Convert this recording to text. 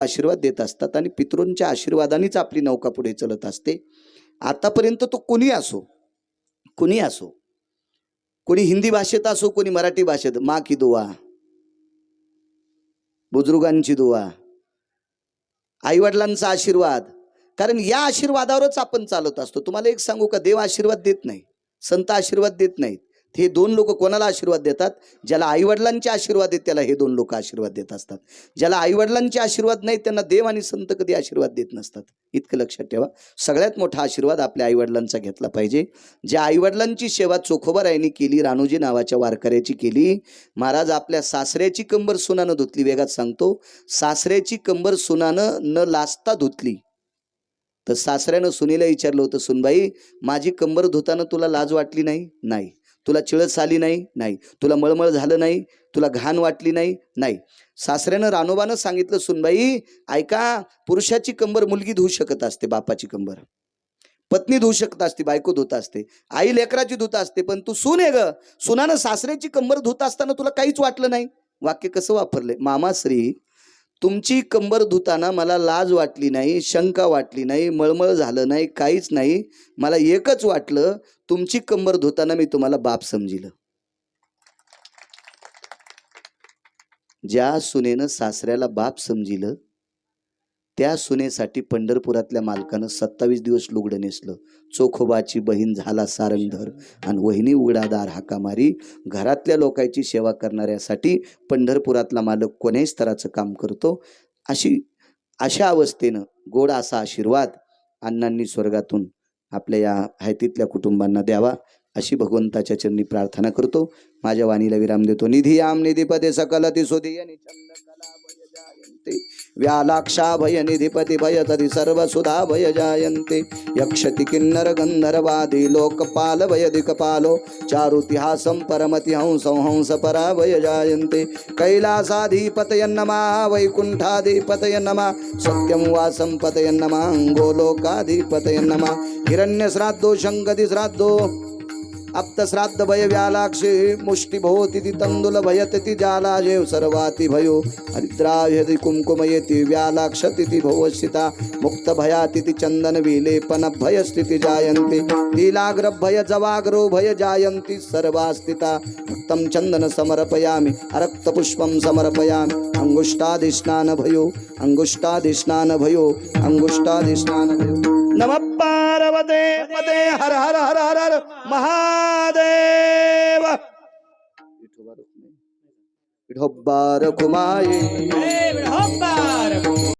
आशीर्वाद देत असतात आणि पितॄंच्या आशीर्वादानेच आपली नौका पुढे चलत असते। आतापर्यंत तो कोणी असो, कोणी असो, कोणी हिंदी भाषेत असो, कोणी मराठी भाषेत, माँ की दुआ, बुजुर्गांची दुआ, आईवडिलांचा आशीर्वाद, कारण या आशीर्वादावरच आपण चालत असतो। तुम्हाला एक सांगू का, देव आशीर्वाद देत नाही, संत आशीर्वाद देत नाहीत। हे दोन लोक कोणाला आशीर्वाद देतात? ज्याला आईवडिलांचे आशीर्वाद आहेत त्याला हे दोन लोक आशीर्वाद देत असतात। ज्याला आईवडिलांचे आशीर्वाद नाही त्यांना देव आणि संत कधी आशीर्वाद देत नसतात। इतकं लक्षात ठेवा। सगळ्यात मोठा आशीर्वाद आपल्या आईवडिलांचा घेतला पाहिजे। ज्या आईवडिलांची सेवा चोखोबारायांनी केली, राणूजी नावाच्या वारकऱ्याची केली। महाराज आपल्या सासऱ्याची कंबर सुनानं धुतली। वेगात सांगतो, सासऱ्याची कंबर सुनानं न लाजता धुतली। तर सासऱ्यानं सुनेला विचारलं होतं, सुनबाई माझी कंबर धुताना तुला लाज वाटली नाही? नाही। तुला चिळस आली नाही? नाही। तुला मळमळ झालं नाही? तुला घाण वाटली नाही? नाही। सासऱ्यानं रानोबानं सांगितलं, सुनबाई ऐका, पुरुषाची कंबर मुलगी धुवू शकत असते, बापाची कंबर पत्नी धुवू शकत असते, बायको धुत असते, आई लेकराची धुत असते, पण तू सून आहे ग, सुनानं सासऱ्याची कंबर धुत असताना तुला काहीच वाटलं नाही? वाक्य कसं वापरले? मामाश्री तुमची कंबर धुताना मला लाज वाटली नाही, शंका वाटली नाही, मळमळ झालं नाही, काहीच नाही। मला एकच वाटलं, तुमची कंबर धुताना मी तुम्हाला बाप समजिलं। ज्या सुनेनं सासऱ्याला बाप समजिलं त्या सुनेसाठी पंढरपुरातल्या मालकानं 27 दिवस लुगडं नेसलं। चोखोबाची बहीण झाला सारंगधर आणि वहिनी उघडा दार हाका मारी। घरातल्या लोकांची सेवा करणाऱ्यासाठी पंढरपुरातला मालक कोण्याही स्तराचं काम करतो। अशा अवस्थेनं गोड असा आशीर्वाद अण्णांनी स्वर्गातून आपल्या या हयातीतल्या कुटुंबांना द्यावा अशी भगवंताच्या चरणी प्रार्थना करतो। माझ्या वाणीला विराम देतो। निधियाम निधिपते सकलति सुधिय निचंद कला भय जायन्ते, व्यालाक्षा भय निधिपति भय तदि सर्व सुधा भय जायन्ते, यक्षति किन्नर गंधर्वादि लोकपाल भय दिक्पालो, चारुतिहासं परमति हंसं हंस परा भय जायन्ते, कैलासाधिपतय नमः वैकुंठाधिपतय नमः, सत्यं वासं पतय नमः गोलोकाधिपतय नमः, हिरण्यश्राद्धो शंकदि श्राद्धो अप्त श्राद्ध भय व्यालाक्षे मुष्टि भवति तंदुल भयति जालाजेव सर्वाति भयो, हरिद्राव्यति कुंकुमयति व्यालाक्षति भवस्थिता, मुक्त भयाति चंदन विलेपन भय स्थिति जायन्ति, लीलाग्र भय जवाग्रो भय जायन्ति सर्वास्थिता, रक्तं चंदन समर्पयामि अरक्त पुष्पं समर्पयामि, अंगुष्ठाधिष्ठान भयो अंगुष्ठाधिष्ठान भयो अंगुष्ठाधिष्ठान भयो। नमः पार्वते पते हर हर हर हर हर महादेव। विठोबा रखुमाई।